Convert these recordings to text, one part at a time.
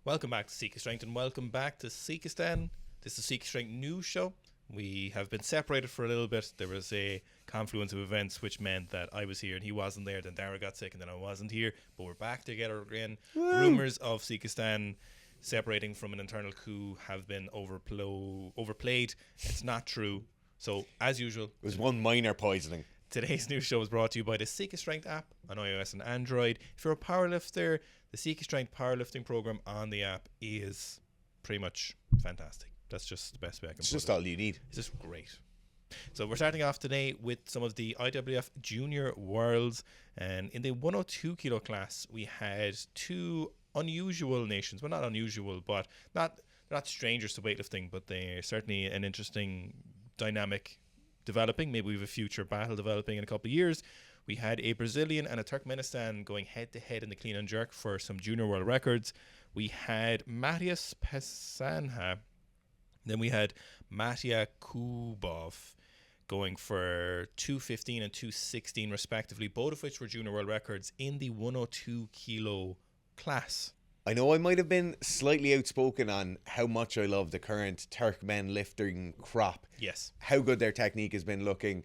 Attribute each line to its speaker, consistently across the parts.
Speaker 1: Welcome back to Sika Strength and welcome back to Sika Stan. This is Sika Strength news show. We have been separated for a little bit. There was a confluence of events which meant that I was here and he wasn't there. Then Dara got sick and then I wasn't here. But we're back together again. Woo! Rumours of Sika Stan separating from an internal coup have been overplayed. It's not true. So, as usual,
Speaker 2: it was one minor poisoning.
Speaker 1: Today's news show is brought to you by the Sika Strength app on iOS and Android. If you're a powerlifter, the Sika Strength powerlifting program on the app is pretty much fantastic. That's just the best way I can put it.
Speaker 2: It's just all you need.
Speaker 1: It's just great. So we're starting off today with some of the IWF Junior Worlds. And in the 102 kilo class, we had two unusual nations. Well, not unusual, but not strangers to weightlifting, but they're certainly an interesting dynamic developing. Maybe we have a future battle developing in a couple of years. We had a Brazilian and a Turkmenistan going head to head in the clean and jerk for some junior world records. We had Matheusspessanha. Then we had Matheusspessanha going for 215 and 216 respectively, both of which were junior world records in the 102 kilo class.
Speaker 2: I know I might have been slightly outspoken on how much I love the current Turkmen lifting crop.
Speaker 1: Yes.
Speaker 2: How good their technique has been looking,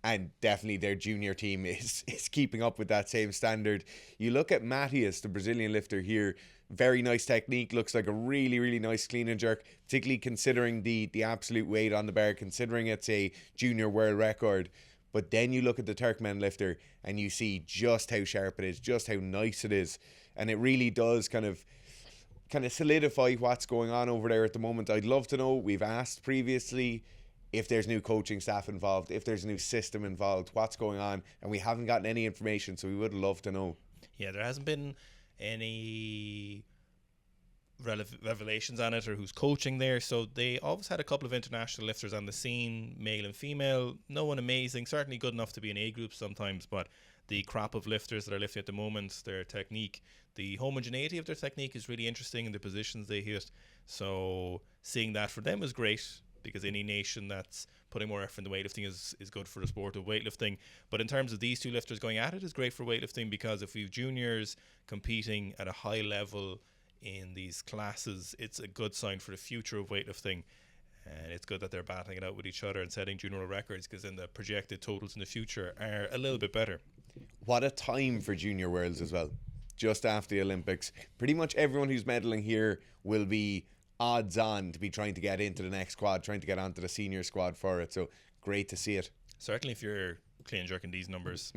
Speaker 2: and definitely their junior team is keeping up with that same standard. You look at Matheus, the Brazilian lifter here, very nice technique, looks like a really, really nice clean and jerk, particularly considering the absolute weight on the bar, considering it's a junior world record. But then you look at the Turkmen lifter and you see just how sharp it is, just how nice it is. And it really does kind of solidify what's going on over there at the moment. I'd love to know, we've asked previously if there's new coaching staff involved, if there's a new system involved, what's going on, and we haven't gotten any information, so we would love to know.
Speaker 1: Yeah, there hasn't been any revelations on it or who's coaching there, so they always had a couple of international lifters on the scene, male and female. No one amazing, certainly good enough to be in A group sometimes, but the crop of lifters that are lifting at the moment, their technique, the homogeneity of their technique is really interesting in the positions they hit. So seeing that for them is great, because any nation that's putting more effort into weightlifting is good for the sport of weightlifting. But in terms of these two lifters going at it, is great for weightlifting, because if we have juniors competing at a high level in these classes, it's a good sign for the future of weightlifting. And it's good that they're battling it out with each other and setting junior world records, because then the projected totals in the future are a little bit better.
Speaker 2: What a time for junior worlds as well. Just after the Olympics, pretty much everyone who's medaling here will be odds on to be trying to get into the next squad, trying to get onto the senior squad for it. So great to see it.
Speaker 1: Certainly if you're clean and jerking these numbers.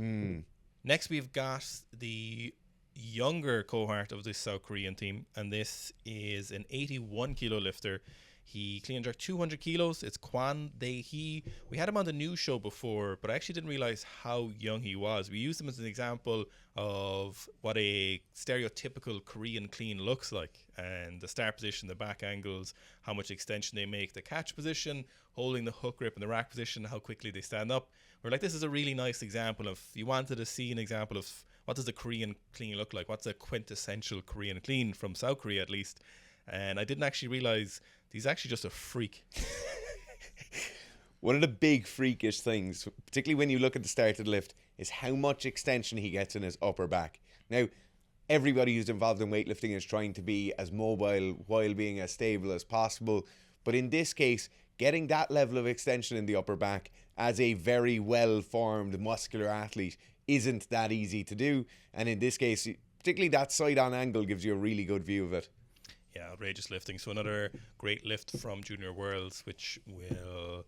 Speaker 1: Next we've got the younger cohort of the South Korean team, and this is an 81 kilo lifter. He clean and jerked 200 kilos. It's Kwan Dae-hee. We had him on the news show before, but I actually didn't realize how young he was. We used him as an example of what a stereotypical Korean clean looks like, and the start position, the back angles, how much extension they make, the catch position, holding the hook grip and the rack position, how quickly they stand up. We're like, this is a really nice example of, you wanted to see an example of what does a Korean clean look like? What's a quintessential Korean clean from South Korea at least? And I didn't actually realize he's actually just a freak.
Speaker 2: One of the big freakish things, particularly when you look at the start of the lift, is how much extension he gets in his upper back. Now, everybody who's involved in weightlifting is trying to be as mobile while being as stable as possible. But in this case, getting that level of extension in the upper back as a very well-formed muscular athlete isn't that easy to do. And in this case, particularly that side-on angle gives you a really good view of it.
Speaker 1: Yeah, outrageous lifting. So another great lift from Junior Worlds, which will,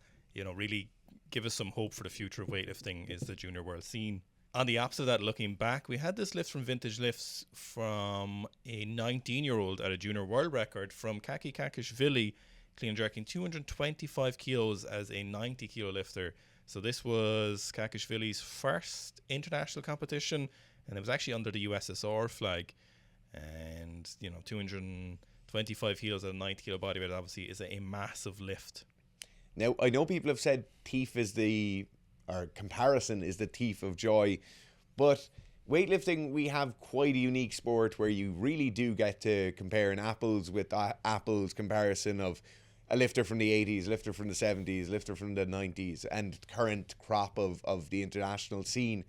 Speaker 1: really give us some hope for the future of weightlifting, is the Junior World scene. On the opposite of that, looking back, we had this lift from Vintage Lifts from a 19-year-old at a Junior World record from Khaki Kakiashvilli, clean and jerking 225 kilos as a 90 kilo lifter. So this was Kakiashvili's first international competition, and it was actually under the USSR flag. And 225 kilos at a 90 kilo body weight obviously is a massive lift.
Speaker 2: Now, I know people have said comparison is the thief of joy, but weightlifting, we have quite a unique sport where you really do get to compare an apples with apples comparison of a lifter from the 80s, lifter from the 70s, lifter from the 90s, and current crop of the international scene.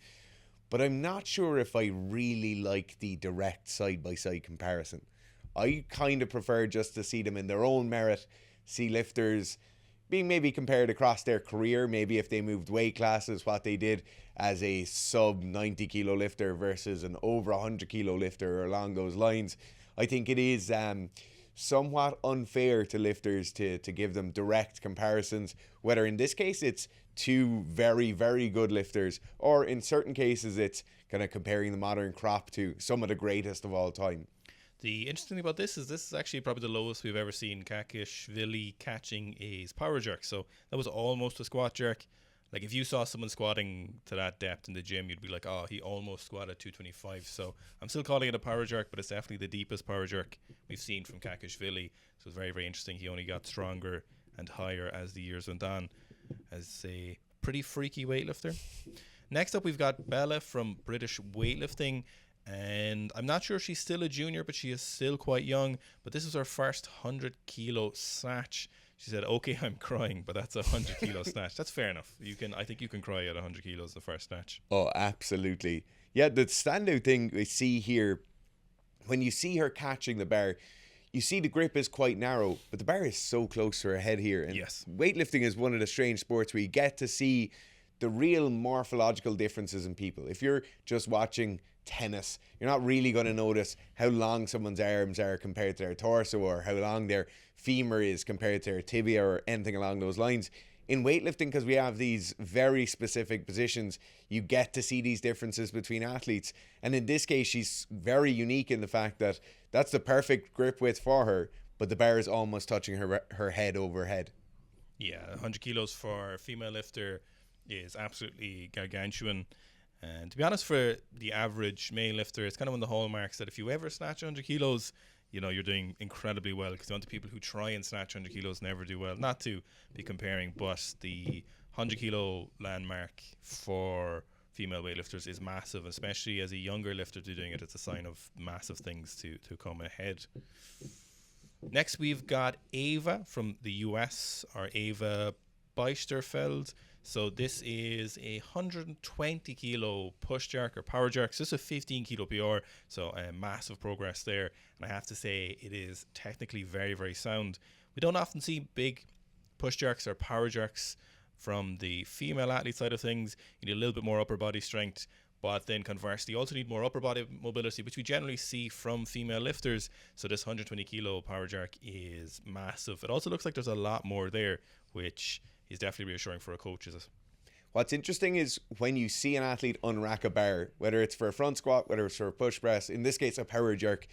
Speaker 2: But I'm not sure if I really like the direct side-by-side comparison. I kind of prefer just to see them in their own merit, see lifters being maybe compared across their career, maybe if they moved weight classes, what they did as a sub 90 kilo lifter versus an over 100 kilo lifter or along those lines. I think it is somewhat unfair to lifters to give them direct comparisons, whether in this case it's two very, very good lifters, or in certain cases it's kind of comparing the modern crop to some of the greatest of all time.
Speaker 1: The interesting thing about this is actually probably the lowest we've ever seen Kakiashvilli catching a power jerk. So that was almost a squat jerk. Like if you saw someone squatting to that depth in the gym, you'd be like, oh, he almost squatted 225. So I'm still calling it a power jerk, but it's definitely the deepest power jerk we've seen from Kakiashvilli. So it's very, very interesting. He only got stronger and higher as the years went on as a pretty freaky weightlifter. Next up, we've got Bella from British Weightlifting. And I'm not sure if she's still a junior, but she is still quite young. But this is her first 100 kilo snatch. She said, okay, I'm crying, but that's a 100 kilo snatch. That's fair enough. I think you can cry at 100 kilos the first snatch.
Speaker 2: Oh, absolutely. Yeah, the standout thing we see here, when you see her catching the bar, you see the grip is quite narrow, but the bar is so close to her head here. And
Speaker 1: yes,
Speaker 2: weightlifting is one of the strange sports where you get to see the real morphological differences in people. If you're just watching tennis, you're not really going to notice how long someone's arms are compared to their torso, or how long their femur is compared to their tibia, or anything along those lines. In weightlifting, because we have these very specific positions, you get to see these differences between athletes. And in this case, she's very unique in the fact that that's the perfect grip width for her, but the bar is almost touching her head overhead.
Speaker 1: Yeah, 100 kilos for a female lifter is absolutely gargantuan. And to be honest, for the average male lifter, it's kind of one of the hallmarks that if you ever snatch 100 kilos, you're doing incredibly well, because the other people who try and snatch 100 kilos never do well. Not to be comparing, but the 100 kilo landmark for female weightlifters is massive, especially as a younger lifter to doing it. It's a sign of massive things to come ahead. Next, we've got Ava from the US, or Ava Beisterfeld. So this is a 120 kilo push jerk or power jerk. So this is a 15 kilo PR. So massive progress there. And I have to say, it is technically very, very sound. We don't often see big push jerks or power jerks from the female athlete side of things. You need a little bit more upper body strength. But then conversely, you also need more upper body mobility, which we generally see from female lifters. So this 120 kilo power jerk is massive. It also looks like there's a lot more there, which is definitely reassuring for a coach.
Speaker 2: What's interesting is when you see an athlete unrack a bar, whether it's for a front squat, whether it's for a push press, in this case a power jerk,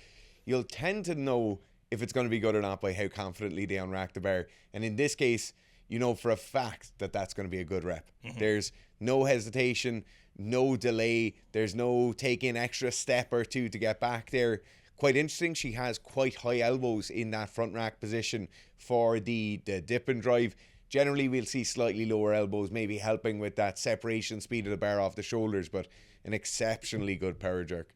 Speaker 2: you'll tend to know if it's going to be good or not by how confidently they unrack the bar. And in this case, you know for a fact that that's going to be a good rep. Mm-hmm. There's no hesitation, no delay. There's no taking an extra step or two to get back there. Quite interesting, she has quite high elbows in that front rack position for the dip and drive. Generally, we'll see slightly lower elbows, maybe helping with that separation speed of the bar off the shoulders, but an exceptionally good power jerk.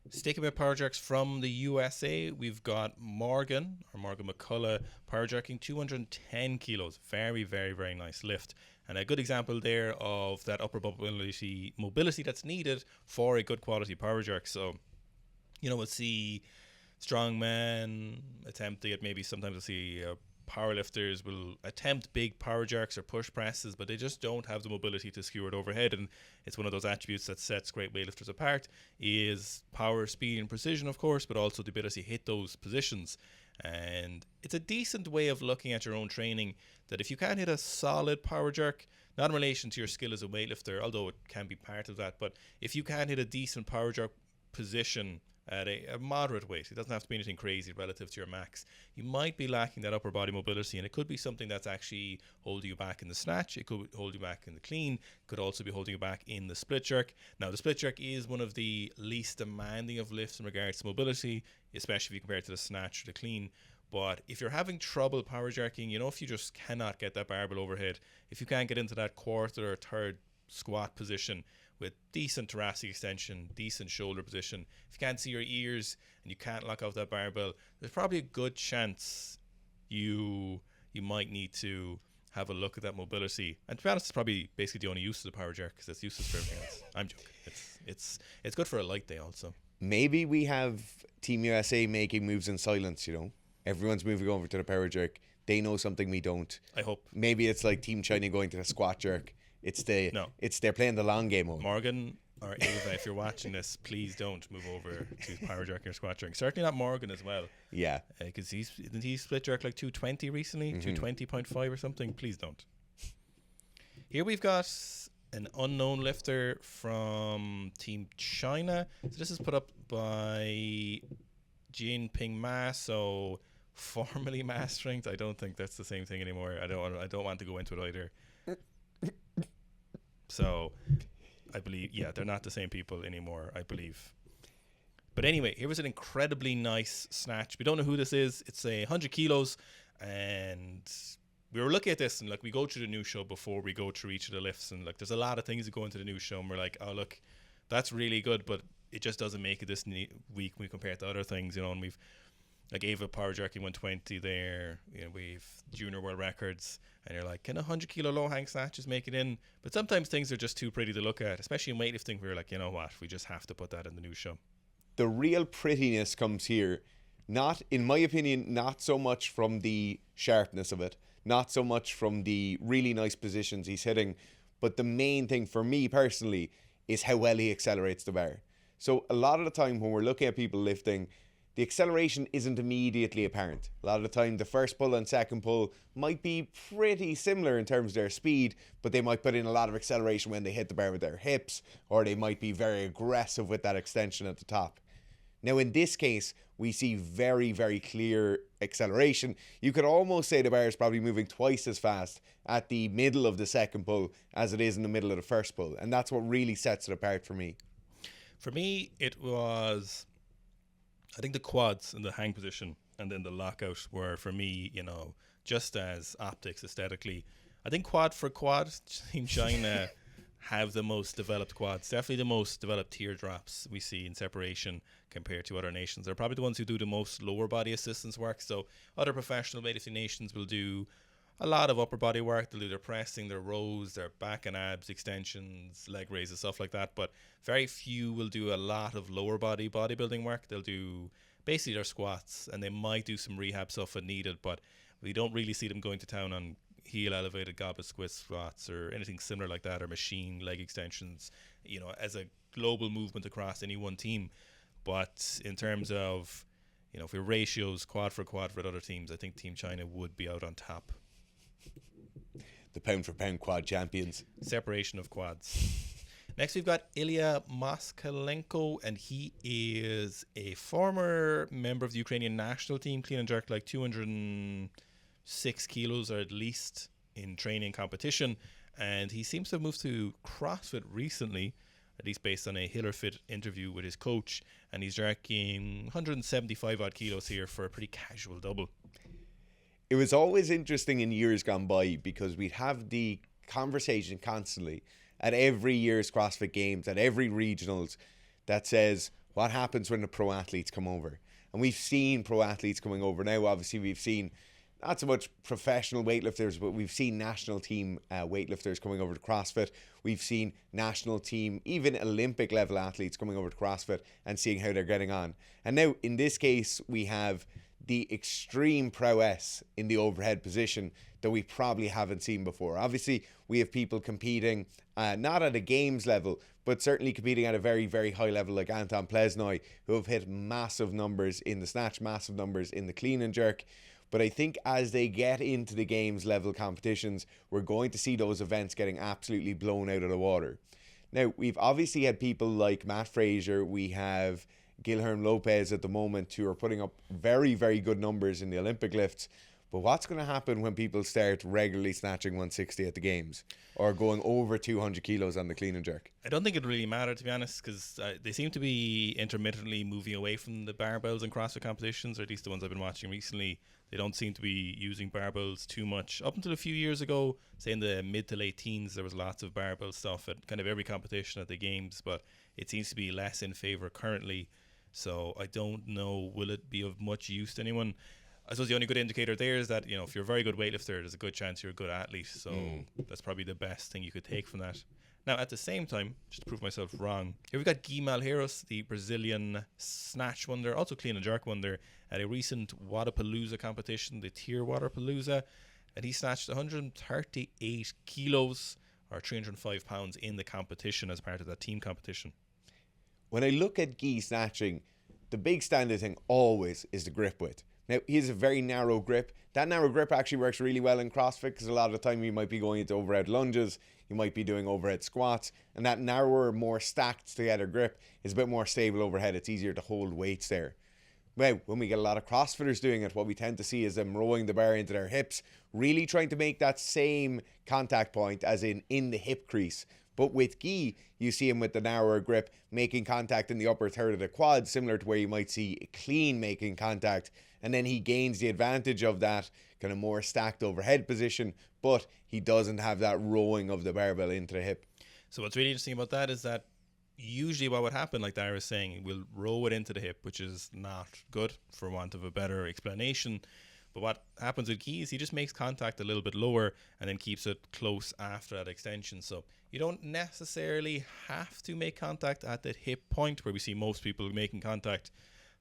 Speaker 1: Sticking with power jerks from the USA, we've got Morgan McCullough power jerking 210 kilos. Very, very, very nice lift. And a good example there of that upper mobility that's needed for a good quality power jerk. So, we'll see strongmen attempting it. Maybe sometimes we'll see powerlifters will attempt big power jerks or push presses, but they just don't have the mobility to skewer it overhead. And it's one of those attributes that sets great weightlifters apart, is power, speed, and precision, of course, but also the ability to hit those positions. And it's a decent way of looking at your own training, that if you can't hit a solid power jerk, not in relation to your skill as a weightlifter, although it can be part of that, but if you can't hit a decent power jerk position at a moderate weight, it doesn't have to be anything crazy relative to your max, you might be lacking that upper body mobility, and it could be something that's actually holding you back in the snatch. It could hold you back in the clean. It could also be holding you back in the split jerk. Now, the split jerk is one of the least demanding of lifts in regards to mobility, especially if you compare it to the snatch or the clean. But if you're having trouble power jerking, if you just cannot get that barbell overhead, if you can't get into that quarter or third squat position with decent thoracic extension, decent shoulder position, if you can't see your ears and you can't lock off that barbell, there's probably a good chance you might need to have a look at that mobility. And to be honest, it's probably basically the only use of the power jerk, because it's useless for everything else. I'm joking. It's good for a light day also.
Speaker 2: maybe we have Team USA making moves in silence, you know. Everyone's moving over to the power jerk. They know something we don't.
Speaker 1: I hope.
Speaker 2: Maybe it's like Team China going to the squat jerk. They're playing the long game mode.
Speaker 1: Morgan or Ava, if you're watching this, please don't move over to power jerking or squat jerking. Certainly not Morgan as well.
Speaker 2: Yeah.
Speaker 1: Because he split jerk like 220 recently, 220.5 or something. Please don't. Here we've got an unknown lifter from Team China. So this is put up by Jianpingma, so formerly mass strength. I don't think that's the same thing anymore. I don't want to go into it either. So I believe, they're not the same people anymore, I believe. But anyway, here was an incredibly nice snatch. We don't know who this is. It's 100 kilos, and we were looking at this, and like we go through the news show before we go through each of the lifts, and like there's a lot of things that go into the news show, and we're like, oh look, that's really good, but it just doesn't make it this week when we compare it to other things, you know. And we've like Ava power jerking 120 there, you know, we've junior world records, and you're like, can a 100 kilo low hang snatches make it in? But sometimes things are just too pretty to look at, especially in weightlifting. We're like, you know what, we just have to put that in the news show.
Speaker 2: The real prettiness comes here, not, in my opinion, not so much from the sharpness of it, not so much from the really nice positions he's hitting, but the main thing for me personally is how well he accelerates the bar. So a lot of the time when we're looking at people lifting, the acceleration isn't immediately apparent. A lot of the time the first pull and second pull might be pretty similar in terms of their speed, but they might put in a lot of acceleration when they hit the bar with their hips, or they might be very aggressive with that extension at the top. Now in this case, we see very, very clear acceleration. You could almost say the bar is probably moving twice as fast at the middle of the second pull as it is in the middle of the first pull. And that's what really sets it apart for me.
Speaker 1: For me, it was, I think the quads and the hang position and then the lockout were, for me, you know, just as optics aesthetically. I think quad for quad, Team China have the most developed quads, definitely the most developed teardrops we see in separation compared to other nations. They're probably the ones who do the most lower body assistance work. So other professional weightlifting nations will do a lot of upper body work. They'll do their pressing, their rows, their back and abs extensions, leg raises, stuff like that. But very few will do a lot of lower body bodybuilding work. They'll do basically their squats, and they might do some rehab stuff when needed, but we don't really see them going to town on heel elevated goblet squats or anything similar like that, or machine leg extensions, you know, as a global movement across any one team. But in terms of, you know, if we ratios quad for other teams, I think Team China would be out on top.
Speaker 2: The pound for pound quad champions.
Speaker 1: Separation of quads. Next we've got Ilya Moskalenko, and he is a former member of the Ukrainian national team, clean and jerk like 206 kilos or at least in training competition, and he seems to have moved to CrossFit recently, at least based on a HillerFit interview with his coach, and he's jerking 175 odd kilos here for a pretty casual double.
Speaker 2: It was always interesting in years gone by because we'd have the conversation constantly at every year's CrossFit Games, at every regionals, that says, what happens when the pro athletes come over? And we've seen pro athletes coming over now. Obviously, we've seen not so much professional weightlifters, but we've seen national team weightlifters coming over to CrossFit. We've seen national team, even Olympic level athletes coming over to CrossFit and seeing how they're getting on. And now, in this case, we have the extreme prowess in the overhead position that we probably haven't seen before. Obviously, we have people competing, not at a games level, but certainly competing at a very, very high level, like Anton Plesnoy, who have hit massive numbers in the snatch, massive numbers in the clean and jerk. But I think as they get into the games level competitions, we're going to see those events getting absolutely blown out of the water. Now, we've obviously had people like Matt Fraser, we have Guilherme Lopez at the moment, who are putting up very, very good numbers in the Olympic lifts. But what's going to happen when people start regularly snatching 160 at the games or going over 200 kilos on the clean and jerk?
Speaker 1: I don't think it really matters, to be honest, because they seem to be intermittently moving away from the barbells in CrossFit competitions, or at least the ones I've been watching recently. They don't seem to be using barbells too much. Up until a few years ago, say in the mid to late teens, there was lots of barbell stuff at kind of every competition at the games, but it seems to be less in favor currently. So I don't know, will it be of much use to anyone? I suppose the only good indicator there is that, you know, if you're a very good weightlifter, there's a good chance you're a good athlete. So that's probably the best thing you could take from that. Now, at the same time, just to prove myself wrong, here we've got Guy Malheiros, the Brazilian snatch wonder, also clean and jerk wonder, at a recent Wadapalooza competition, the Tier Wadapalooza, and he snatched 138 kilos, or 305 pounds, in the competition as part of that team competition.
Speaker 2: When I look at Guy snatching, the big standard thing always is the grip width. Now, he has a very narrow grip. That narrow grip actually works really well in CrossFit because a lot of the time you might be going into overhead lunges, you might be doing overhead squats, and that narrower, more stacked together grip is a bit more stable overhead. It's easier to hold weights there. Well, when we get a lot of CrossFitters doing it, what we tend to see is them rowing the bar into their hips, really trying to make that same contact point as in the hip crease. But with Guy, you see him with the narrower grip, making contact in the upper third of the quad, similar to where you might see clean making contact. And then he gains the advantage of that kind of more stacked overhead position, but he doesn't have that rowing of the barbell into the hip.
Speaker 1: So what's really interesting about that is that usually what would happen, like Dara was saying, we'll row it into the hip, which is not good, for want of a better explanation. But what happens with Guy is he just makes contact a little bit lower and then keeps it close after that extension. So you don't necessarily have to make contact at that hip point where we see most people making contact.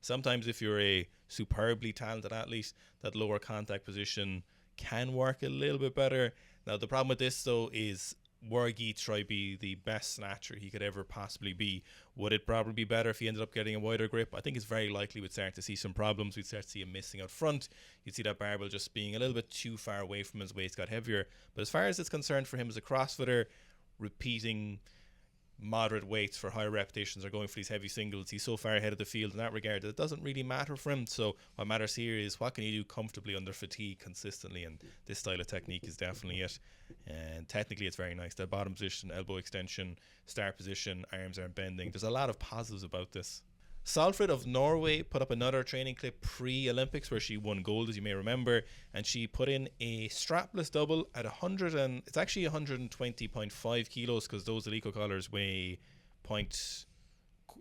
Speaker 1: Sometimes if you're a superbly talented athlete, that lower contact position can work a little bit better. Now, the problem with this, though, is were Guy to try be the best snatcher he could ever possibly be, would it probably be better if he ended up getting a wider grip? I think it's very likely we'd start to see some problems. We'd start to see him missing out front. You'd see that barbell just being a little bit too far away from his waist, got heavier. But as far as it's concerned for him as a CrossFitter, repeating moderate weights for higher repetitions or going for these heavy singles, he's so far ahead of the field in that regard that it doesn't really matter for him. So what matters here is what can you do comfortably under fatigue consistently, and this style of technique is definitely it. And technically it's very nice. That bottom position, elbow extension, start position, arms aren't bending. There's a lot of positives about this. Solfrid of Norway put up another training clip pre-Olympics where she won gold, as you may remember, and she put in a strapless double at 100 and it's actually 120.5 kilos because those Alekna collars weigh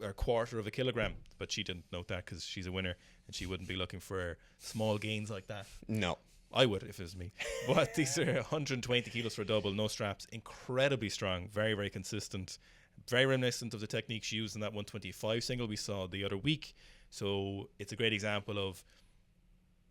Speaker 1: a quarter of a kilogram, but she didn't note that because she's a winner and she wouldn't be looking for small gains like that.
Speaker 2: No.
Speaker 1: I would if it was me. But these are 120 kilos for a double, no straps, incredibly strong, very, very consistent. Very reminiscent of the technique she used in that 125 single we saw the other week. So it's a great example of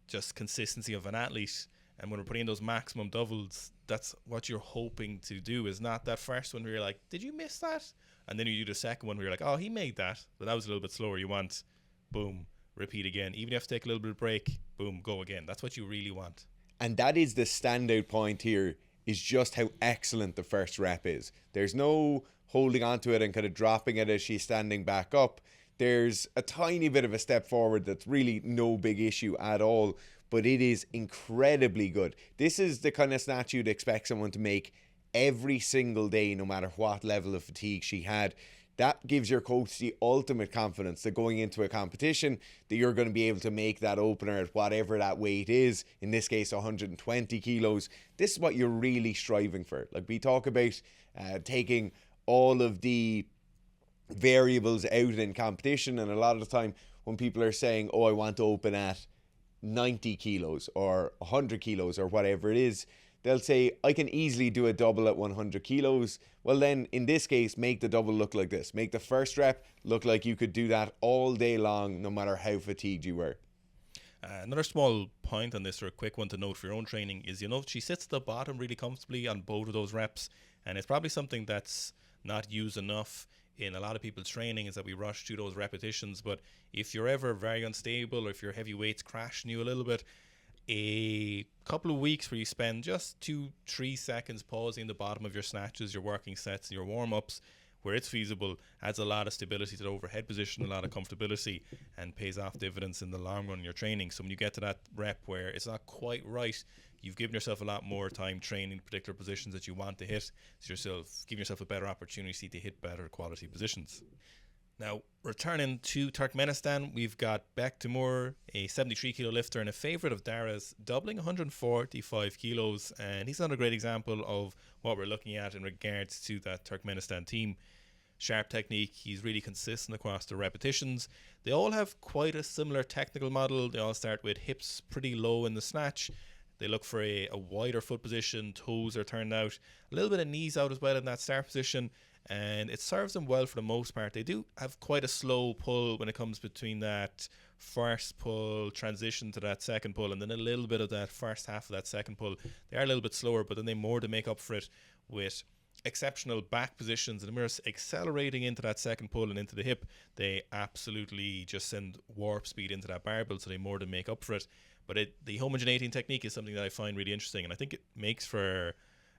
Speaker 1: just consistency of an athlete. And when we're putting in those maximum doubles, that's what you're hoping to do, is not that first one where you're like, did you miss that? And then you do the second one where you're like, oh, he made that, but that was a little bit slower. You want, boom, repeat again. Even if you have to take a little bit of break, boom, go again. That's what you really want.
Speaker 2: And that is the standout point here, is just how excellent the first rep is. There's no holding onto it and kind of dropping it as she's standing back up. There's a tiny bit of a step forward that's really no big issue at all, but it is incredibly good. This is the kind of snatch you'd expect someone to make every single day, no matter what level of fatigue she had. That gives your coach the ultimate confidence that going into a competition that you're going to be able to make that opener at whatever that weight is, in this case 120 kilos. This is what you're really striving for. Like we talk about taking all of the variables out in competition, and a lot of the time when people are saying, oh, I want to open at 90 kilos or 100 kilos or whatever it is, they'll say, I can easily do a double at 100 kilos. Well then, in this case, make the double look like this. Make the first rep look like you could do that all day long, no matter how fatigued you were.
Speaker 1: Another small point on this, or a quick one to note for your own training, is, she sits at the bottom really comfortably on both of those reps, and it's probably something that's not used enough in a lot of people's training, is that we rush through those repetitions. But if you're ever very unstable, or if your heavy weights crashing you a little bit, a couple of weeks where you spend just 2-3 seconds pausing the bottom of your snatches, your working sets, and your warm-ups, where it's feasible, adds a lot of stability to the overhead position, a lot of comfortability, and pays off dividends in the long run in your training. So when you get to that rep where it's not quite right, you've given yourself a lot more time training particular positions that you want to hit, so giving yourself a better opportunity to hit better quality positions. Now, returning to Turkmenistan, we've got Bek Timur, a 73 kilo lifter and a favourite of Dara's, doubling 145 kilos. And he's another great example of what we're looking at in regards to that Turkmenistan team. Sharp technique, he's really consistent across the repetitions. They all have quite a similar technical model. They all start with hips pretty low in the snatch. They look for a wider foot position, toes are turned out, a little bit of knees out as well in that start position. and it serves them well for the most part. They do have quite a slow pull when it comes between that first pull transition to that second pull, and then a little bit of that first half of that second pull. They are a little bit slower, but then they more to make up for it with exceptional back positions, and we're accelerating into that second pull and into the hip. They absolutely just send warp speed into that barbell, so they more than make up for it. But the homogeneity technique is something that I find really interesting, and I think it makes for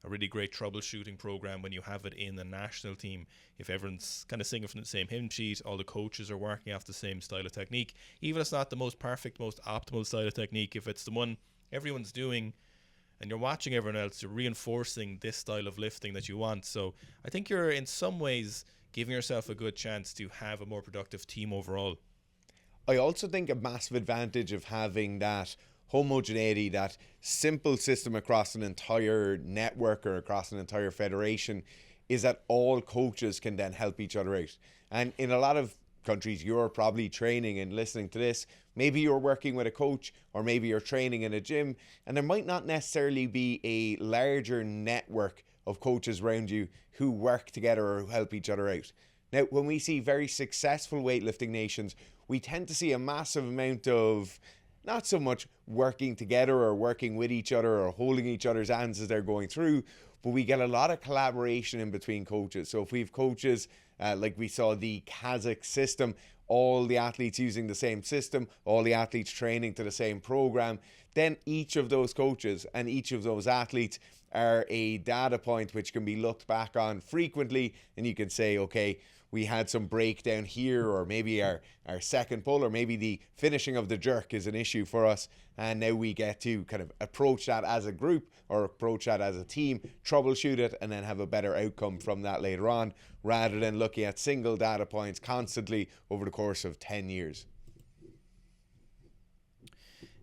Speaker 1: a really great troubleshooting program when you have it in the national team. If everyone's kind of singing from the same hymn sheet, all the coaches are working off the same style of technique, even if it's not the most perfect, most optimal style of technique, if it's the one everyone's doing and you're watching everyone else, you're reinforcing this style of lifting that you want. So I think you're in some ways giving yourself a good chance to have a more productive team overall.
Speaker 2: I also think a massive advantage of having that homogeneity, that simple system across an entire network or across an entire federation, is that all coaches can then help each other out. And in a lot of countries, you're probably training and listening to this, maybe you're working with a coach, or maybe you're training in a gym, and there might not necessarily be a larger network of coaches around you who work together or who help each other out. Now, when we see very successful weightlifting nations, we tend to see a massive amount of not so much working together or working with each other or holding each other's hands as they're going through, but we get a lot of collaboration in between coaches. So if we have coaches, like we saw the Kazakh system, all the athletes using the same system, all the athletes training to the same program, then each of those coaches and each of those athletes are a data point which can be looked back on frequently, and you can say, okay, we had some breakdown here, or maybe our second pull, or maybe the finishing of the jerk is an issue for us, and now we get to kind of approach that as a group or approach that as a team, troubleshoot it, and then have a better outcome from that later on, rather than looking at single data points constantly over the course of 10 years.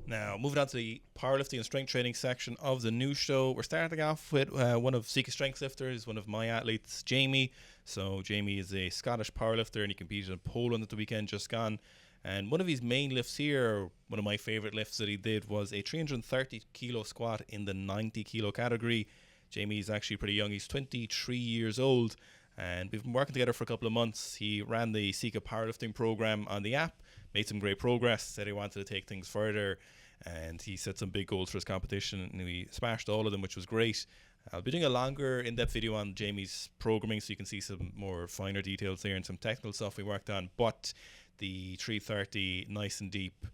Speaker 1: Now, moving on to the powerlifting and strength training section of the news show, we're starting off with one of Sika's strength lifters, one of my athletes, Jamie. So Jamie is a Scottish powerlifter, and he competed in Poland at the weekend just gone. And one of his main lifts here, one of my favourite lifts that he did, was a 330 kilo squat in the 90 kilo category. Jamie is actually pretty young. He's 23 years old, and we've been working together for a couple of months. He ran the Sika powerlifting program on the app, made some great progress, said he wanted to take things further, and he set some big goals for his competition, and we smashed all of them, which was great. I'll be doing a longer in-depth video on Jamie's programming, so you can see some more finer details there and some technical stuff we worked on. But the 330, nice and deep,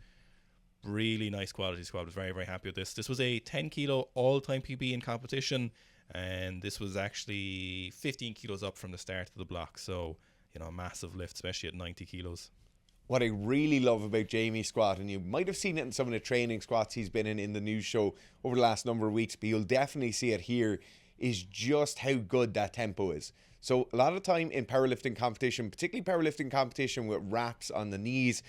Speaker 1: really nice quality squat. I was very, very happy with this. This was a 10 kilo all-time PB in competition, and this was actually 15 kilos up from the start of the block. So, you know, a massive lift, especially at 90 kilos.
Speaker 2: What I really love about Jamie's squat, and you might have seen it in some of the training squats he's been in the news show over the last number of weeks, but you'll definitely see it here, is just how good that tempo is. So a lot of time in powerlifting competition, particularly powerlifting competition with wraps on the knees,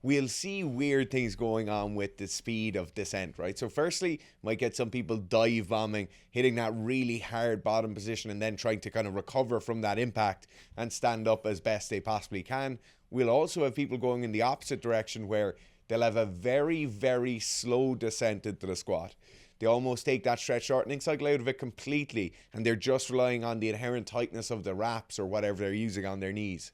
Speaker 2: we'll see weird things going on with the speed of descent, right? So firstly, might get some people dive bombing, hitting that really hard bottom position and then trying to kind of recover from that impact and stand up as best they possibly can. We'll also have people going in the opposite direction where they'll have a very, very slow descent into the squat. They almost take that stretch shortening cycle out of it completely, and they're just relying on the inherent tightness of the wraps or whatever they're using on their knees.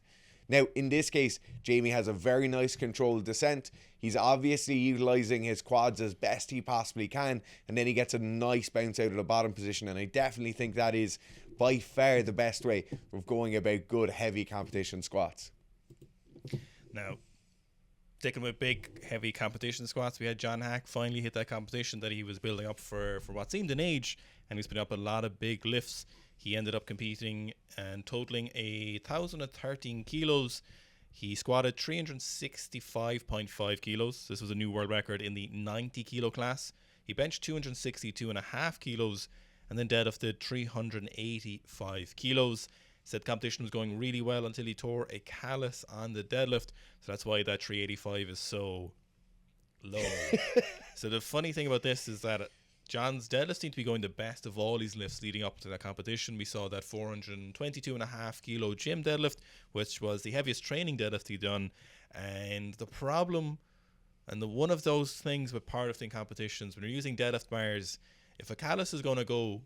Speaker 2: Now, in this case, Jamie has a very nice controlled descent. He's obviously utilizing his quads as best he possibly can, and then he gets a nice bounce out of the bottom position, and I definitely think that is by far the best way of going about good heavy competition squats.
Speaker 1: Now, sticking with big, heavy competition squats, we had John Hack finally hit that competition that he was building up for what seemed an age, and he's been up a lot of big lifts. He ended up competing and totaling 1,013 kilos. He squatted 365.5 kilos. This was a new world record in the 90 kilo class. He benched 262.5 kilos and then deadlifted 385 kilos. Said competition was going really well until he tore a callus on the deadlift. So that's why that 385 is so low. So the funny thing about this is that John's deadlift seemed to be going the best of all his lifts leading up to that competition. We saw that 422.5 kilo gym deadlift, which was the heaviest training deadlift he'd done. And the problem, and one of those things with powerlifting competitions, when you're using deadlift bars, if a callus is going to go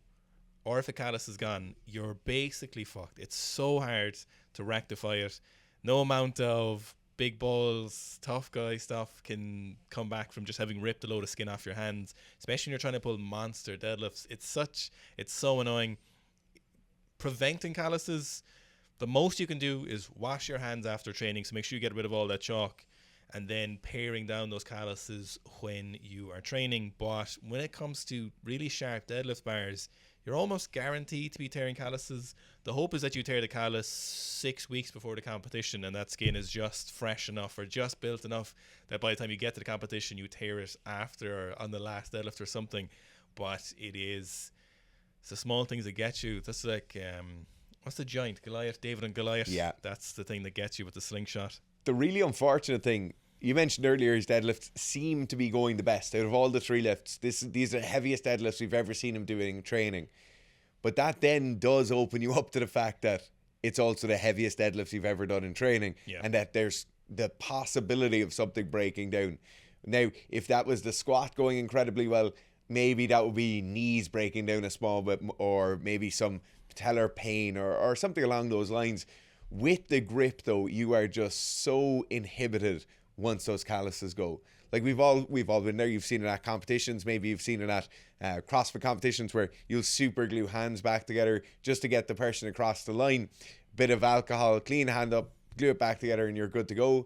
Speaker 1: or if a callus is gone, you're basically fucked. It's so hard to rectify it. No amount of big balls, tough guy stuff can come back from just having ripped a load of skin off your hands, especially when you're trying to pull monster deadlifts. It's so annoying. Preventing calluses, the most you can do is wash your hands after training, so make sure you get rid of all that chalk, and then paring down those calluses when you are training. But when it comes to really sharp deadlift bars, you're almost guaranteed to be tearing calluses. The hope is that you tear the callus 6 weeks before the competition, and that skin is just fresh enough or just built enough that by the time you get to the competition, you tear it after or on the last deadlift or something. But it's the small things that get you. That's like, what's the giant? Goliath, David and Goliath.
Speaker 2: Yeah.
Speaker 1: That's the thing that gets you with the slingshot.
Speaker 2: The really unfortunate thing, you mentioned earlier, his deadlifts seem to be going the best out of all the 3 lifts. These are the heaviest deadlifts we've ever seen him doing in training. But that then does open you up to the fact that it's also the heaviest deadlifts you've ever done in training, and that there's the possibility of something breaking down. Now, if that was the squat going incredibly well, maybe that would be knees breaking down a small bit, or maybe some patellar pain or something along those lines. With the grip, though, you are just so inhibited once those calluses go. Like we've all been there. You've seen it at competitions. Maybe you've seen it at CrossFit competitions where you'll super glue hands back together just to get the person across the line. Bit of alcohol, clean hand up, glue it back together, and you're good to go.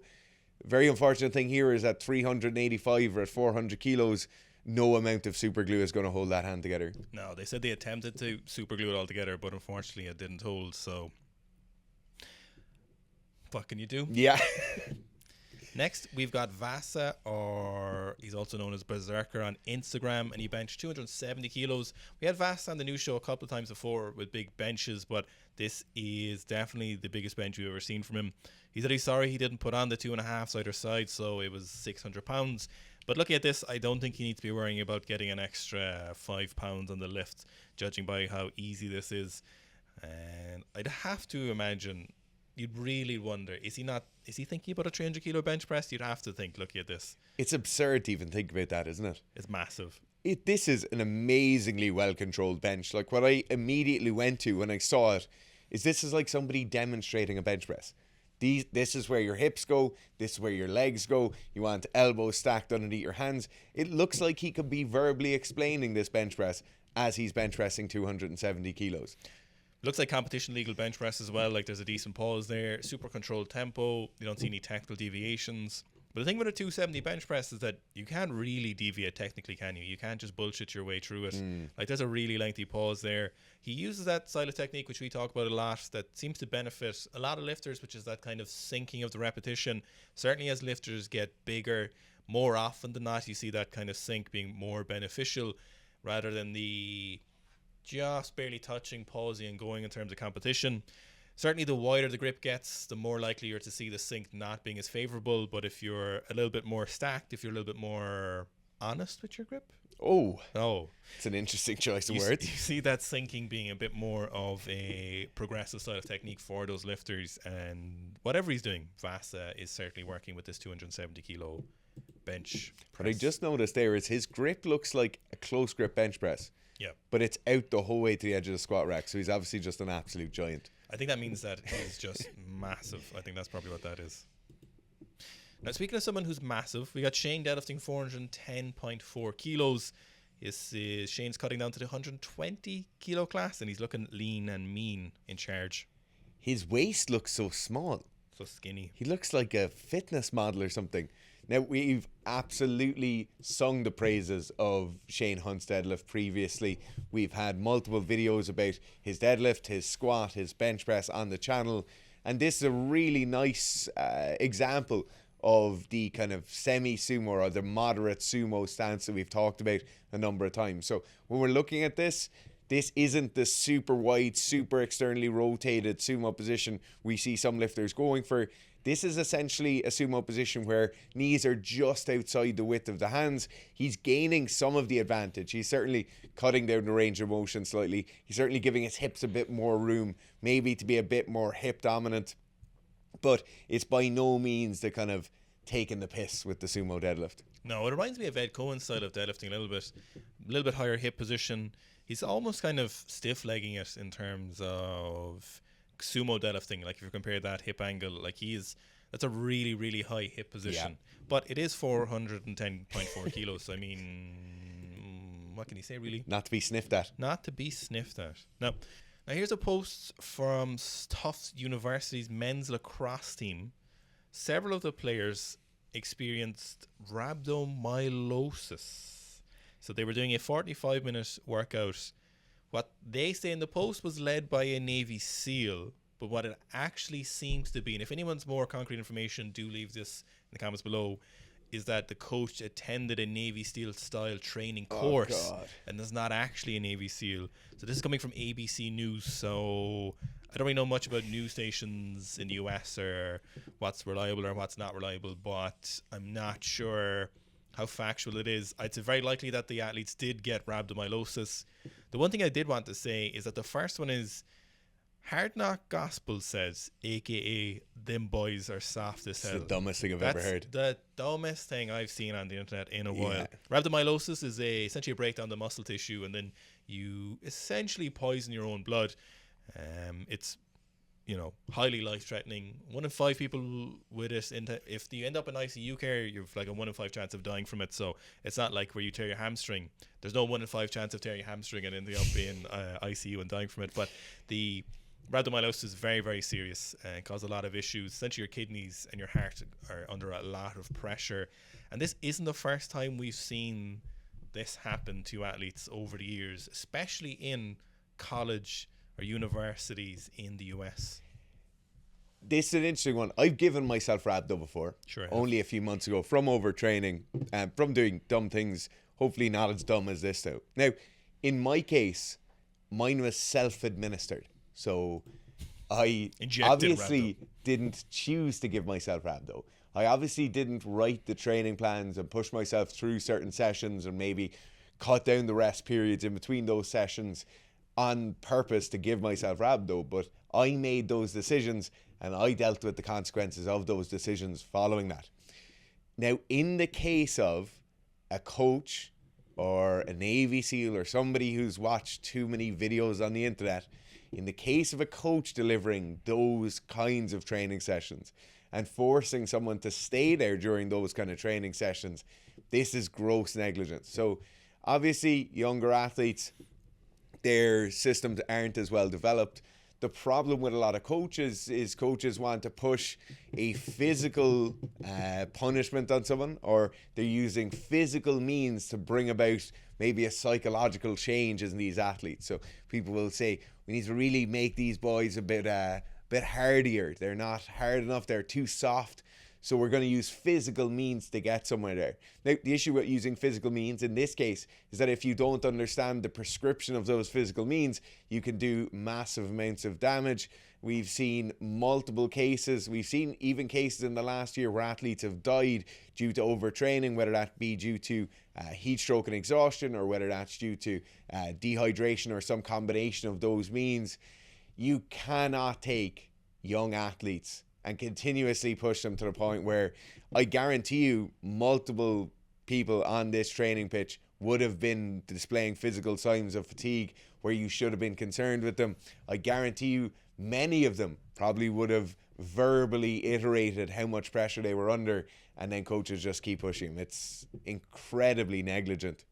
Speaker 2: Very unfortunate thing here is at 385 or at 400 kilos, no amount of super glue is going to hold that hand together.
Speaker 1: No, they said they attempted to super glue it all together, but unfortunately it didn't hold. So what can you do?
Speaker 2: Yeah.
Speaker 1: Next, we've got Vasa, or he's also known as Berserker on Instagram, and he benched 270 kilos. We had Vasa on the new show a couple of times before with big benches, but this is definitely the biggest bench we've ever seen from him. He said he's sorry he didn't put on the 2.5 either side, so it was 600 pounds. But looking at this, I don't think he needs to be worrying about getting an extra 5 pounds on the lift, judging by how easy this is. And I'd have to imagine, you'd really wonder, is he thinking about a 300 kilo bench press? You'd have to think, looking at this.
Speaker 2: It's absurd to even think about that, isn't it?
Speaker 1: It's massive.
Speaker 2: This is an amazingly well-controlled bench. Like, what I immediately went to when I saw it is this is like somebody demonstrating a bench press. This is where your hips go. This is where your legs go. You want elbows stacked underneath your hands. It looks like he could be verbally explaining this bench press as he's bench pressing 270 kilos.
Speaker 1: Looks like competition legal bench press as well. Like, there's a decent pause there. Super controlled tempo. You don't see any technical deviations. But the thing with a 270 bench press is that you can't really deviate technically, can you? You can't just bullshit your way through it. Like, there's a really lengthy pause there. He uses that style of technique, which we talk about a lot, that seems to benefit a lot of lifters, which is that kind of sinking of the repetition. Certainly as lifters get bigger, more often than not, you see that kind of sink being more beneficial rather than the just barely touching, pausing and going in terms of competition. Certainly the wider the grip gets, the more likely you're to see the sink not being as favourable. But if you're a little bit more stacked, if you're a little bit more honest with your grip.
Speaker 2: Oh. It's an interesting choice of words.
Speaker 1: You see that sinking being a bit more of a progressive style of technique for those lifters. And whatever he's doing, Vasa is certainly working with this 270 kilo bench press.
Speaker 2: What I just noticed there is his grip looks like a close grip bench press.
Speaker 1: Yeah.
Speaker 2: But it's out the whole way to the edge of the squat rack. So he's obviously just an absolute giant.
Speaker 1: I think that means that he's just massive. I think that's probably what that is. Now, speaking of someone who's massive, we got Shane deadlifting 410.4 kilos. Shane's cutting down to the 120 kilo class, and he's looking lean and mean in charge.
Speaker 2: His waist looks so small.
Speaker 1: So skinny.
Speaker 2: He looks like a fitness model or something. Now, we've absolutely sung the praises of Shane Hunt's deadlift previously. We've had multiple videos about his deadlift, his squat, his bench press on the channel. And this is a really nice example of the kind of semi-sumo or the moderate sumo stance that we've talked about a number of times. So when we're looking at this isn't the super wide, super externally rotated sumo position we see some lifters going for. This is essentially a sumo position where knees are just outside the width of the hands. He's gaining some of the advantage. He's certainly cutting down the range of motion slightly. He's certainly giving his hips a bit more room, maybe to be a bit more hip dominant. But it's by no means the kind of taking the piss with the sumo deadlift.
Speaker 1: No, it reminds me of Ed Cohen's style of deadlifting a little bit higher hip position. He's almost kind of stiff-legging it in terms of sumo deadlifting. Like if you compare that hip angle, like that's a really, really high hip position. But it is 410.4 kilos. So I mean, what can you say, really?
Speaker 2: Not to be sniffed at.
Speaker 1: Not to be sniffed at. Now here's a post from Tufts University's men's lacrosse team. Several of the players experienced rhabdomyolysis. So they were doing a 45-minute workout. What they say in the post was led by a Navy SEAL, but what it actually seems to be, and if anyone's more concrete information, do leave this in the comments below, is that the coach attended a Navy SEAL style training course and is not actually a Navy SEAL. So this is coming from ABC News. So I don't really know much about news stations in the US or what's reliable or what's not reliable, but I'm not sure how factual it is. It's very likely that the athletes did get rhabdomyolysis. The one thing I did want to say is that the first one is Hard Knock Gospel says, aka them boys are soft as hell.
Speaker 2: It's the dumbest thing I've ever heard.
Speaker 1: The dumbest thing I've seen on the internet in a while. Rhabdomyolysis is essentially a breakdown of the muscle tissue, and then you essentially poison your own blood. It's highly life-threatening. 1 in 5 people with it, if you end up in ICU care, you've like a 1 in 5 chance of dying from it. So it's not like where you tear your hamstring. There's no 1 in 5 chance of tearing your hamstring and ending up in ICU and dying from it. But the rhabdomyolysis is very, very serious and cause a lot of issues. Essentially, your kidneys and your heart are under a lot of pressure. And this isn't the first time we've seen this happen to athletes over the years, especially in college or universities in the US.
Speaker 2: This is an interesting one. I've given myself rhabdo before.
Speaker 1: Sure.
Speaker 2: Only a few months ago from overtraining and from doing dumb things. Hopefully not as dumb as this though. Now, in my case, mine was self-administered. So I obviously didn't choose to give myself rhabdo. I obviously didn't write the training plans and push myself through certain sessions and maybe cut down the rest periods in between those sessions on purpose to give myself rhabdo, but I made those decisions and I dealt with the consequences of those decisions following that. Now, in the case of a coach or a Navy SEAL or somebody who's watched too many videos on the internet, in the case of a coach delivering those kinds of training sessions and forcing someone to stay there during those kind of training sessions, this is gross negligence. So obviously younger athletes, their systems aren't as well developed. The problem with a lot of coaches is coaches want to push a physical punishment on someone, or they're using physical means to bring about maybe a psychological change in these athletes. So people will say, we need to really make these boys a bit hardier. They're not hard enough. They're too soft. So we're going to use physical means to get somewhere there. Now, the issue with using physical means in this case is that if you don't understand the prescription of those physical means, you can do massive amounts of damage. We've seen multiple cases. We've seen even cases in the last year where athletes have died due to overtraining, whether that be due to heat stroke and exhaustion, or whether that's due to dehydration or some combination of those means. You cannot take young athletes and continuously push them to the point where I guarantee you multiple people on this training pitch would have been displaying physical signs of fatigue where you should have been concerned with them. I guarantee you many of them probably would have verbally iterated how much pressure they were under, and then coaches just keep pushing them. It's incredibly negligent.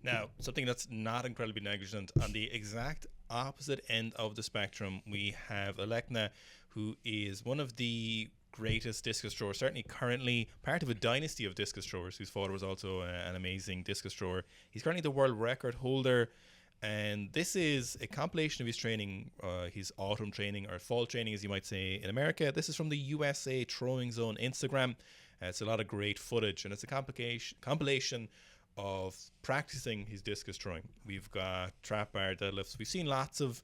Speaker 1: Now, something that's not incredibly negligent, on the exact opposite end of the spectrum, we have Alekna, who is one of the greatest discus throwers, certainly currently part of a dynasty of discus throwers, whose father was also an amazing discus thrower. He's currently the world record holder, and this is a compilation of his training, his autumn training, or fall training as you might say in America. This is from the USA Throwing Zone Instagram. It's a lot of great footage, and it's a compilation of practicing his discus throwing. We've got trap bar deadlifts. We've seen lots of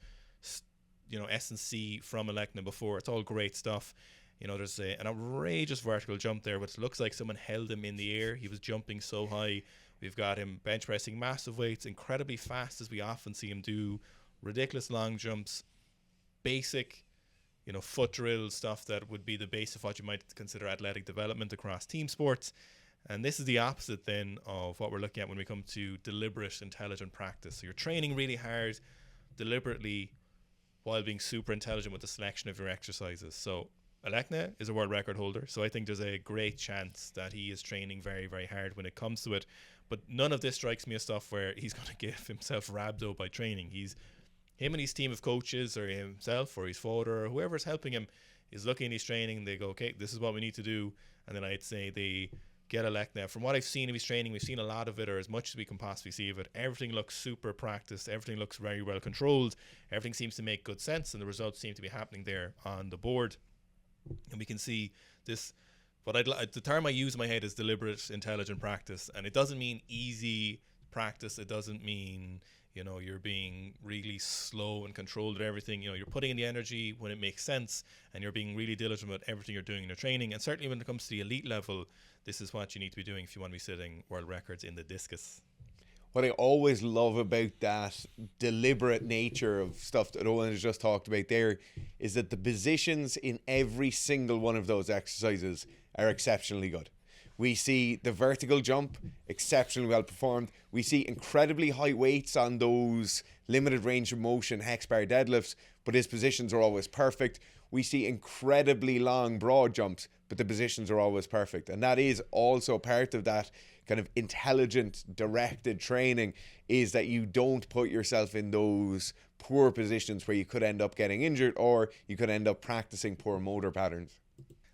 Speaker 1: S&C from Alekna before. It's all great stuff. There's an outrageous vertical jump there, which looks like someone held him in the air. He was jumping so high. We've got him bench pressing massive weights, incredibly fast, as we often see him do, ridiculous long jumps, basic foot drill stuff that would be the base of what you might consider athletic development across team sports. And this is the opposite then of what we're looking at when we come to deliberate, intelligent practice. So you're training really hard, deliberately, while being super intelligent with the selection of your exercises. So Alekna is a world record holder, so I think there's a great chance that he is training very, very hard when it comes to it. But none of this strikes me as stuff where he's going to give himself rhabdo by training. Him and his team of coaches, or himself or his father or whoever's helping him, is looking at his training. They go, okay, this is what we need to do. And then I'd say they get Alekna. From what I've seen of his training, we've seen a lot of it, or as much as we can possibly see of it. Everything looks super practiced. Everything looks very well controlled. Everything seems to make good sense, and the results seem to be happening there on the board. And we can see this. The term I use in my head is deliberate, intelligent practice, and it doesn't mean easy practice. It doesn't mean you're being really slow and controlled at everything. You're putting in the energy when it makes sense, and you're being really diligent about everything you're doing in your training. And certainly when it comes to the elite level, this is what you need to be doing if you want to be setting world records in the discus.
Speaker 2: What I always love about that deliberate nature of stuff that Owen has just talked about there is that the positions in every single one of those exercises are exceptionally good. We see the vertical jump, exceptionally well performed. We see incredibly high weights on those limited range of motion hex bar deadlifts, but his positions are always perfect. We see incredibly long broad jumps, but the positions are always perfect. And that is also part of that kind of intelligent, directed training, is that you don't put yourself in those poor positions where you could end up getting injured, or you could end up practicing poor motor patterns.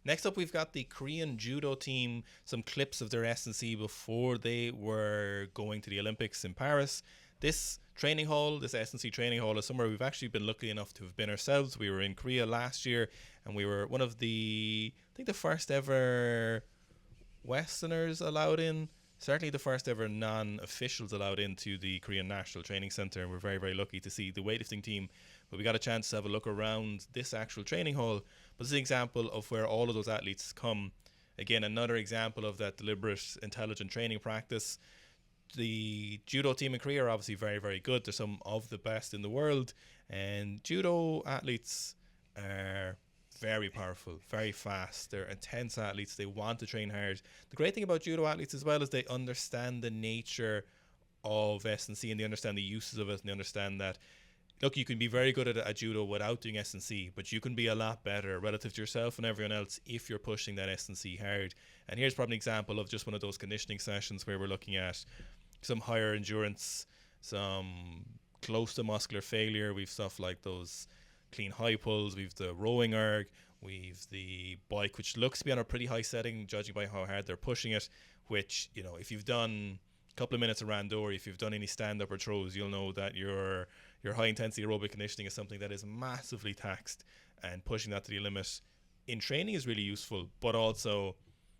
Speaker 1: Next up, we've got the Korean Judo team, some clips of their S&C before they were going to the Olympics in Paris. This training hall, this S&C training hall, is somewhere we've actually been lucky enough to have been ourselves. We were in Korea last year, and we were one of the first ever Westerners allowed in. Certainly the first ever non-officials allowed into the Korean National Training Center. We're very, very lucky to see the weightlifting team. But we got a chance to have a look around this actual training hall. But this is an example of where all of those athletes come. Again, another example of that deliberate, intelligent training practice. The judo team in Korea are obviously very, very good. They're some of the best in the world. And judo athletes are very powerful, very fast. They're intense athletes. They want to train hard. The great thing about judo athletes as well is they understand the nature of S&C, and they understand the uses of it, and they understand that, look, you can be very good at judo without doing S&C, but you can be a lot better relative to yourself and everyone else if you're pushing that S&C hard. And here's probably an example of just one of those conditioning sessions where we're looking at some higher endurance, some close to muscular failure. We've stuff like those clean high pulls, we've the rowing erg, we've the bike, which looks to be on a pretty high setting judging by how hard they're pushing it, which, if you've done a couple of minutes of Rhabdo, or if you've done any stand-up or throws, you'll know that your high intensity aerobic conditioning is something that is massively taxed, and pushing that to the limit in training is really useful. But also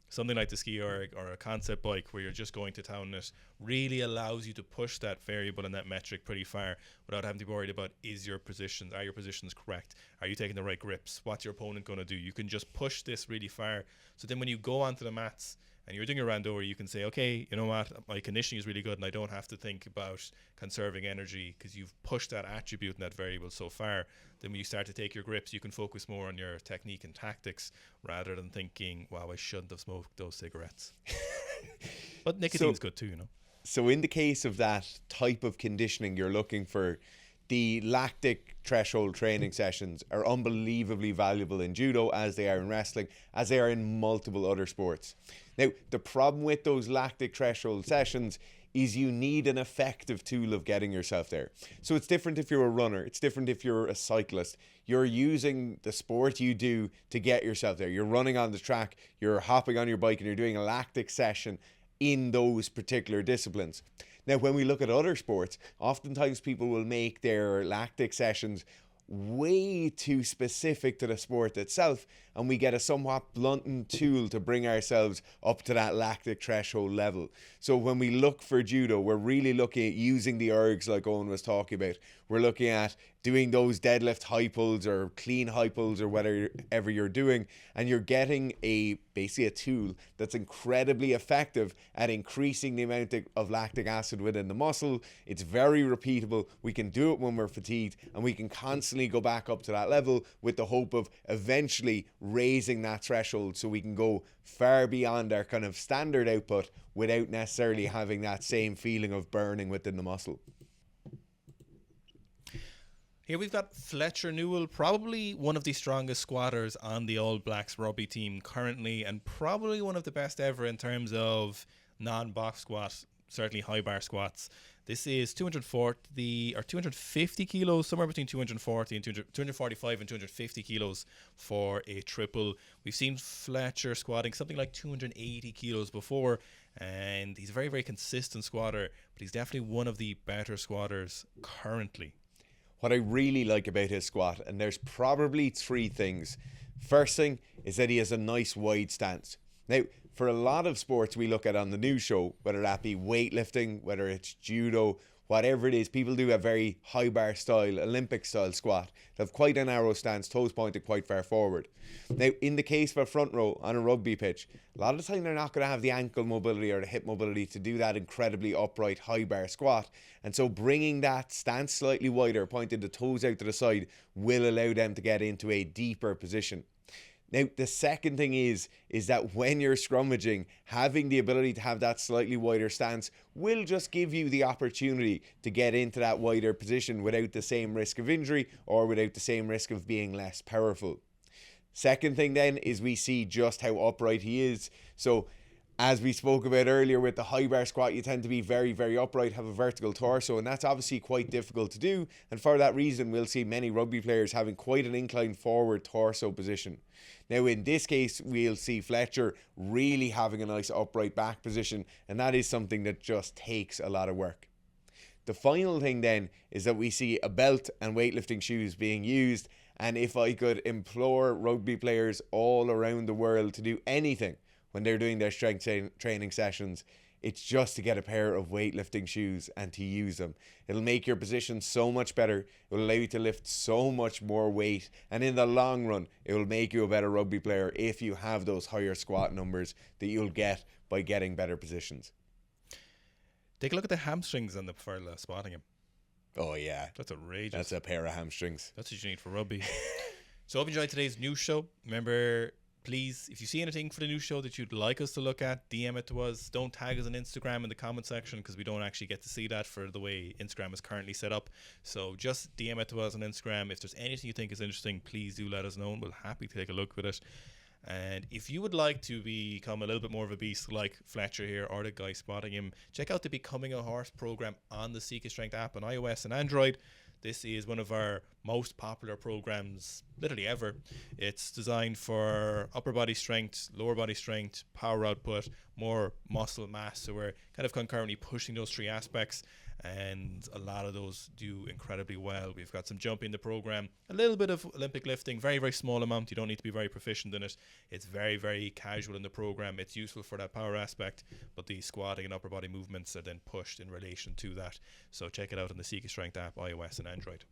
Speaker 1: something like the ski erg or a concept bike where you're just going to town, it really allows you to push that variable and that metric pretty far without having to be worried about are your positions correct? Are you taking the right grips? What's your opponent going to do? You can just push this really far. So then when you go onto the mats and you're doing a rando, you can say, okay, you know what, my conditioning is really good and I don't have to think about conserving energy because you've pushed that attribute and that variable so far. Then when you start to take your grips, you can focus more on your technique and tactics rather than thinking, wow, I shouldn't have smoked those cigarettes. But nicotine's good too,
Speaker 2: So in the case of that type of conditioning you're looking for, the lactic threshold training sessions are unbelievably valuable in judo, as they are in wrestling, as they are in multiple other sports. Now, the problem with those lactic threshold sessions is you need an effective tool of getting yourself there. So it's different if you're a runner. It's different if you're a cyclist. You're using the sport you do to get yourself there. You're running on the track, you're hopping on your bike, and you're doing a lactic session in those particular disciplines. Now, when we look at other sports, oftentimes people will make their lactic sessions way too specific to the sport itself, and we get a somewhat blunted tool to bring ourselves up to that lactic threshold level. So when we look for judo, we're really looking at using the ergs like Owen was talking about. We're looking at doing those deadlift high pulls or clean high pulls or whatever you're doing, and you're getting basically a tool that's incredibly effective at increasing the amount of lactic acid within the muscle. It's very repeatable. We can do it when we're fatigued, and we can constantly definitely go back up to that level with the hope of eventually raising that threshold so we can go far beyond our kind of standard output without necessarily having that same feeling of burning within the muscle.
Speaker 1: Here we've got Fletcher Newell, probably one of the strongest squatters on the All Blacks rugby team currently, and probably one of the best ever in terms of non-box squat, certainly high bar squats. This is 250 kilos, somewhere between 240 and 245 and 250 kilos for a triple. We've seen Fletcher squatting something like 280 kilos before, and he's a very, very consistent squatter, but he's definitely one of the better squatters currently.
Speaker 2: What I really like about his squat, and there's probably 3 things. First thing is that he has a nice wide stance. Now, for a lot of sports we look at on the news show, whether that be weightlifting, whether it's judo, whatever it is, people do a very high bar style, Olympic style squat. They have quite a narrow stance, toes pointed quite far forward. Now, in the case of a front row on a rugby pitch, a lot of the time they're not going to have the ankle mobility or the hip mobility to do that incredibly upright high bar squat. And so bringing that stance slightly wider, pointing the toes out to the side, will allow them to get into a deeper position. Now, the second thing is that when you're scrummaging, having the ability to have that slightly wider stance will just give you the opportunity to get into that wider position without the same risk of injury or without the same risk of being less powerful. Second thing then is we see just how upright he is. So as we spoke about earlier with the high bar squat, you tend to be very, very upright, have a vertical torso, and that's obviously quite difficult to do. And for that reason, we'll see many rugby players having quite an inclined forward torso position. Now, in this case, we'll see Fletcher really having a nice upright back position, and that is something that just takes a lot of work. The final thing then is that we see a belt and weightlifting shoes being used, and if I could implore rugby players all around the world to do anything when they're doing their strength training sessions, it's just to get a pair of weightlifting shoes and to use them. It'll make your position so much better. It will allow you to lift so much more weight. And in the long run, it will make you a better rugby player if you have those higher squat numbers that you'll get by getting better positions.
Speaker 1: Take a look at the hamstrings on the fella spotting him.
Speaker 2: Oh, yeah.
Speaker 1: That's outrageous.
Speaker 2: That's a pair of hamstrings.
Speaker 1: That's what you need for rugby. So I hope you enjoyed today's news show. Remember, please, if you see anything for the news show that you'd like us to look at, DM it to us. Don't tag us on Instagram in the comment section because we don't actually get to see that for the way Instagram is currently set up. So just DM it to us on Instagram. If there's anything you think is interesting, please do let us know, and we'll happy to take a look at it. And if you would like to become a little bit more of a beast like Fletcher here or the guy spotting him, check out the Becoming a Horse program on the Sika Strength app on iOS and Android. This is one of our most popular programs literally ever. It's designed for upper body strength, lower body strength, power output, more muscle mass. So we're kind of concurrently pushing those 3 aspects, and a lot of those do incredibly well. We've got some jumping in the program, a little bit of Olympic lifting, very, very small amount. You don't need to be very proficient in it. It's very, very casual in the program. It's useful for that power aspect, but the squatting and upper body movements are then pushed in relation to that. So check it out on the Sika Strength app, iOS and Android.